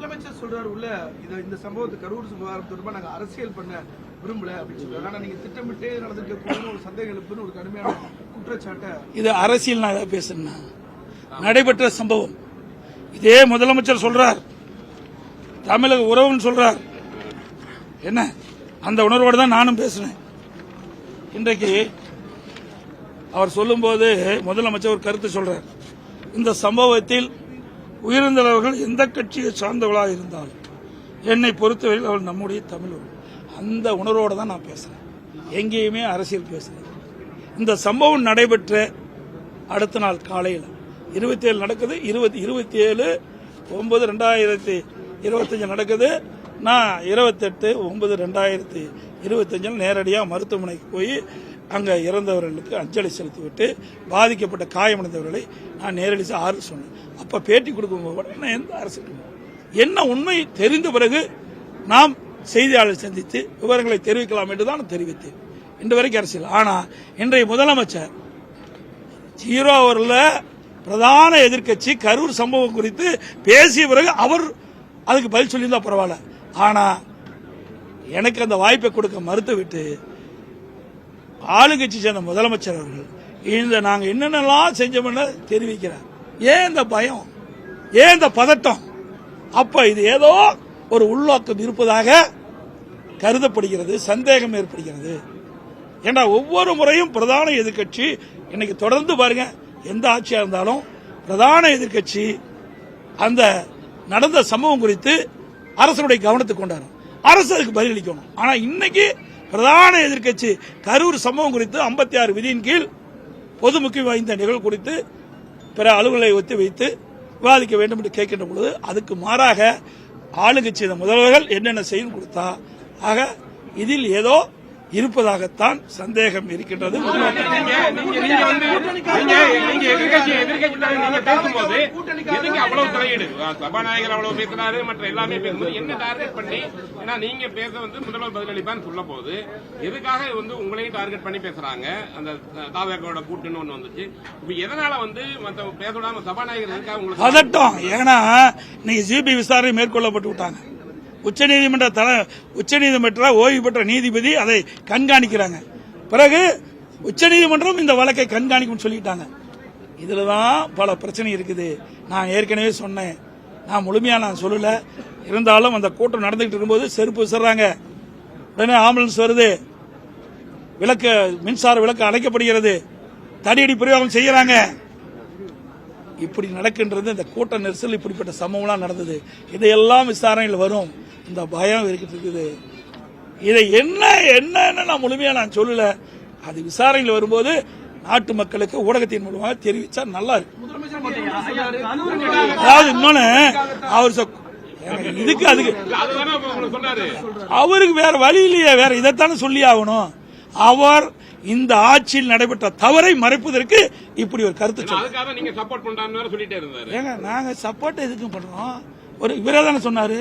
முதலமைச்சர் சொல்றாரு உள்ள இந்த சம்பவத்தை கரூர் விவகாரம் தொடர்பாக நாங்க அரசியல் பண்ண விரும்பல அப்படின்னு சொல்றாரு. ஆனா நீங்க திட்டமிட்டே நடந்திருக்க ஒரு சந்தேகம் எழுப்புன்னு ஒரு கடுமையான குற்றச்சாட்டை. இது அரசியல் நான் ஏதாவது பேசுறேன்னா நடைபெற்ற சம்பவம். இதே முதலமைச்சர் சொல்றார், தமிழக உறவுன்னு சொல்றார். என்ன அந்த உணர்வோடு தான் நானும் பேசுறேன். இன்றைக்கு அவர் சொல்லும்போது முதலமைச்சர் ஒரு கருத்து சொல்றார். இந்த சம்பவத்தில் உயிரிழந்தவர்கள் எந்த கட்சியை சார்ந்தவர்களாக இருந்தாலும் என்னை பொறுத்தவரையில் அவர்கள் நம்முடைய தமிழ். அந்த உணர்வோடு தான் நான் பேசுறேன், எங்கேயுமே அரசியல் பேசுறேன். இந்த சம்பவம் நடைபெற்ற அடுத்த நாள் காலையில் 27 நடக்குது, 27/9/2025 நடக்குது. நான் 28/9/2025 நேரடியாக மருத்துவமனைக்கு போய் அங்கே இறந்தவர்களுக்கு அஞ்சலி செலுத்திவிட்டு பாதிக்கப்பட்ட காயமடைந்தவர்களை நான் நேரடி ஆறு சொன்னேன். அப்போ பேட்டி கொடுக்கும்போது நான் எந்த அரசுக்கு என்ன உண்மை தெரிந்த பிறகு நாம் செய்தியாளர் சந்தித்து விவரங்களை தெரிவிக்கலாம் என்று தான் தெரிவித்தேன். இன்று வரைக்கும் அரசியல். ஆனால் இன்றைய முதலமைச்சர் 0 அவரில் பிரதான எதிர்க்கட்சி கரூர் சம்பவம் குறித்து பேசிய பிறகு அவர் அதுக்கு பதில் சொல்லியிருந்தா பரவாயில்ல. ஆனால் எனக்கு அந்த வாய்ப்பை கொடுக்க மறுத்துவிட்டு ஆளுங்கட்சி சேர்ந்த முதலமைச்சர் அவர்கள் இந்த நாங்கள் என்னென்னலாம் செஞ்சோம்னு தெரிவிக்கிறார். ஏன் இந்த பயம், ஏன் இந்த பதட்டம்? அப்ப இது ஏதோ ஒரு உள்நோக்கம் இருப்பதாக கருதப்படுகிறது, சந்தேகம் ஏற்படுகிறது. ஏன்னா ஒவ்வொரு முறையும் பிரதான எதிர்க்கட்சி இன்னைக்கு தொடர்ந்து பாருங்க, எந்த ஆட்சியா இருந்தாலும் பிரதான எதிர்க்கட்சி அந்த நடந்த சம்பவம் குறித்து அரசுடைய கவனத்துக்கு கொண்டாடும், அரசு அதுக்கு பதிலளிக்கணும். ஆனா இன்னைக்கு பிரதான எதிர்க்கட்சி கரூர் சம்பவம் குறித்து 56 விதியின் கீழ் பொது முக்கியம் வாய்ந்த நிகழ்வு குறித்து பிற அலுவலை ஒத்தி வைத்து விவாதிக்க வேண்டும் என்று கேட்கின்ற பொழுது அதுக்கு மாறாக ஆளுங்கட்சி முதல்வர்கள் என்னென்ன செய்து கொடுத்தா, ஆக இதில் ஏதோ இருப்பதாகத்தான் சந்தேகம் இருக்கின்றது. சபாநாயகர் அவ்வளவு பேசுறாரு, மற்ற எல்லாமே பேசும்போது என்ன டார்கெட் பண்ணி, ஏன்னா நீங்க பேச முதல்வர் பதிலளிப்பான்னு சொல்ல போது எதுக்காக உங்களையும் டார்கெட் பண்ணி பேசுறாங்க? அந்த தாவேக்கோட கூட்டுன்னு ஒண்ணு வந்துச்சு. இப்ப எதனால மத்த பேச விடாம சபாநாயகர் எதுக்காக உங்களுக்கு பதட்டம்? ஏன்னா இன்னைக்கு சிபிஐ விசாரணை மேற்கொள்ளப்பட்டு விட்டாங்க. உச்சநீதிமன்ற ஓய்வு பெற்ற நீதிபதி அதை கண்காணிக்கிறாங்க. பிறகு உச்சநீதிமன்றம் இந்த வழக்கை கண்காணிக்கும் சொல்லிட்டாங்க. இதுலதான் பல பிரச்சனை இருக்குது. நான் ஏற்கனவே சொன்னேன், நான் முழுமையா நான் சொல்லல. இருந்தாலும் அந்த கூட்டம் நடந்துகிட்டு இருக்கும்போது செருப்பு விசுறாங்க, உடனே ஆம்புலன்ஸ் வருது, விளக்கு மின்சார விளக்கு அணைக்கப்படுகிறது, தடியடி பிரயோகம் செய்யறாங்க. இப்படி நடக்கின்றது. இந்த கூட்ட நெரிசல் இப்படிப்பட்ட சம்பவம்லாம் நடந்தது. இதையெல்லாம் விசாரணையில் வரும். இந்த பயம் இருக்குது. இதை என்ன நான் முழுமையா நான் சொல்லல. அது விசாரணையில் வரும்போது நாட்டு மக்களுக்கு ஊடகத்தின் மூலமாக தெரிவிச்சா நல்லா இருக்கு. அதாவது இன்னொன்னு அவர் இதுக்கு அதுக்கு அவருக்கு வேற வழி இல்லையே, வேற இதைத்தானே சொல்லி ஆகணும். அவர் இந்த ஆட்சியில் நடைபெற்ற தவறை மறைப்பதற்கு இப்படி ஒரு கருத்து ஏங்க நாங்க சப்போர்ட் எதுக்கும் பண்றோம்? ஒரு இவரே தானே சொன்னாரு,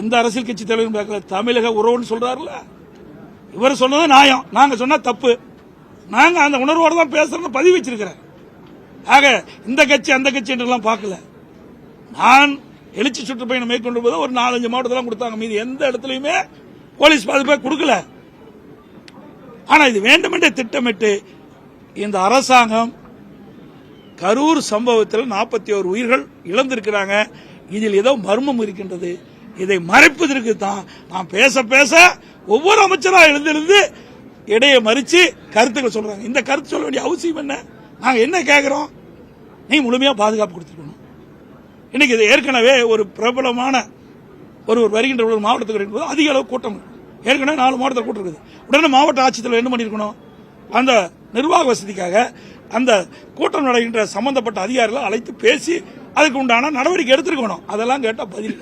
எந்த அரசியல் கட்சி தலைவரும் பார்க்கல, தமிழக உறவுன்னு சொல்றாருல, இவர் சொன்னது நியாயம், நாங்க சொன்னா தப்பு. நாங்க அந்த உணர்வோடு தான் பேசுறோம், பதிவு வச்சிருக்கிறேன். ஆக இந்த கட்சி அந்த கட்சி என்றெல்லாம் பார்க்கல. நான் எழுச்சி சுற்றுப்பயணம் மேற்கொண்டு போது ஒரு 4-5 மாவட்டத்தில் கொடுத்தாங்க, மீது எந்த இடத்துலயுமே போலீஸ் பாதுகாப்பு கொடுக்கல. ஆனா இது வேண்டுமென்றே திட்டமிட்டு இந்த அரசாங்கம் கரூர் சம்பவத்தில் 41 உயிர்கள் இழந்திருக்கிறாங்க. இதில் ஏதோ மர்மம் இருக்கின்றது. இதை மறைப்பதற்கு தான் நான் பேச பேச ஒவ்வொரு அமைச்சராக எழுந்திருந்து இடையே மறிச்சு கருத்துக்கள் சொல்றாங்க. இந்த கருத்து சொல்ல வேண்டிய அவசியம் என்ன? நாங்க என்ன கேட்கிறோம்? நீ முழுமையா பாதுகாப்பு கொடுத்துருக்கணும். இன்னைக்கு இது ஏற்கனவே ஒரு பிரபலமான ஒரு வருகின்ற ஒரு மாவட்டத்துக்கு அதிக அளவு கூட்டம், ஏற்கனவே 4 மாவட்டத்தில் கூட்டம் இருக்குது. உடனே மாவட்ட ஆட்சித்தலைவர் என்ன பண்ணிருக்கணும்? அந்த நிர்வாக வசதிக்காக அந்த கூட்டம் நடைகின்ற சம்பந்தப்பட்ட அதிகாரிகளை அழைத்து பேசி அதுக்கு உண்டான நடவடிக்கை எடுத்திருக்கணும். அதெல்லாம் கேட்டா பதில்